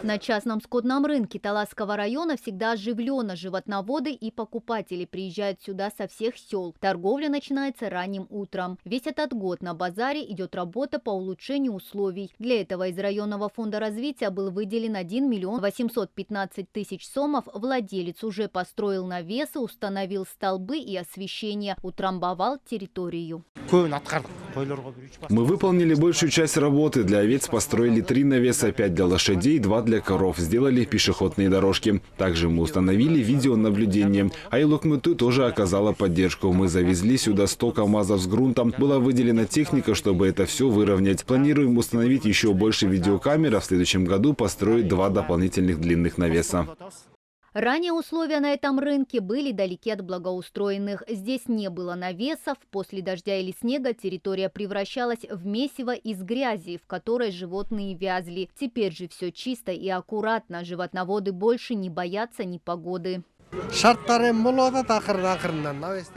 На частном скотном рынке Таласского района всегда оживленно. Животноводы и покупатели приезжают сюда со всех сел. Торговля начинается ранним утром. Весь этот год на базаре идет работа по улучшению условий. Для этого из районного фонда развития был выделен 1 миллион 815 тысяч сомов. Владелец уже построил навесы, установил столбы и освещение, утрамбовал территорию. Мы выполнили большую часть работы. Для овец построили 3 навеса, 5 для лошадей, 2 для коров. Сделали пешеходные дорожки. Также мы установили видеонаблюдение. Айлокмыту тоже оказала поддержку. Мы завезли сюда 100 КАМАЗов с грунтом. Была выделена техника, чтобы это все выровнять. Планируем установить еще больше видеокамер, а в следующем году построить 2 дополнительных длинных навеса. Ранее условия на этом рынке были далеки от благоустроенных. Здесь не было навесов. После дождя или снега территория превращалась в месиво из грязи, в которой животные вязли. Теперь же все чисто и аккуратно. Животноводы больше не боятся непогоды.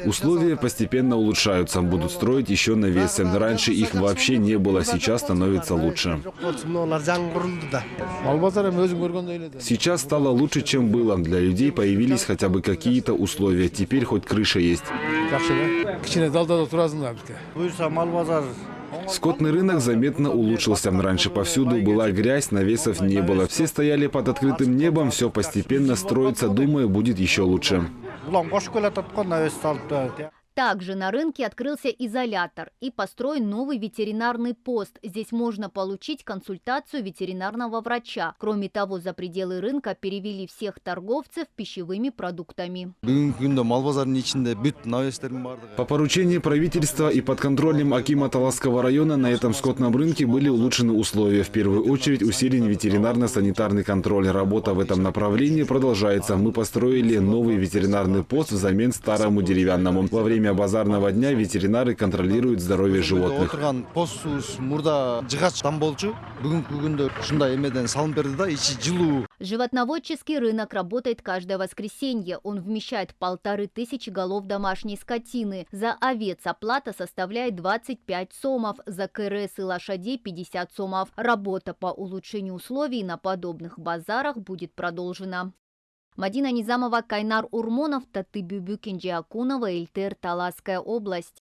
Условия постепенно улучшаются. Будут строить еще навесы. Раньше их вообще не было, сейчас становится лучше. Сейчас стало лучше, чем было. Для людей появились хотя бы какие-то условия. Теперь хоть крыша есть. Скотный рынок заметно улучшился. Раньше повсюду была грязь, навесов не было. Все стояли под открытым небом, все постепенно строится. Думаю, будет еще лучше. Также на рынке открылся изолятор и построен новый ветеринарный пост. Здесь можно получить консультацию ветеринарного врача. Кроме того, за пределы рынка перевели всех торговцев пищевыми продуктами. По поручению правительства и под контролем акима Таласского района на этом скотном рынке были улучшены условия. В первую очередь усилен ветеринарно-санитарный контроль. Работа в этом направлении продолжается. Мы построили новый ветеринарный пост взамен старому деревянному. Во время базарного дня ветеринары контролируют здоровье животных. Животноводческий рынок работает каждое воскресенье. Он вмещает 1500 голов домашней скотины. За овец оплата составляет 25 сомов, за КРС и лошадей 50 сомов. Работа по улучшению условий на подобных базарах будет продолжена. Мадина Низамова, Кайнар Урмонов, Татыбюбю Кенджиакунова, Эльтер, Таласская область.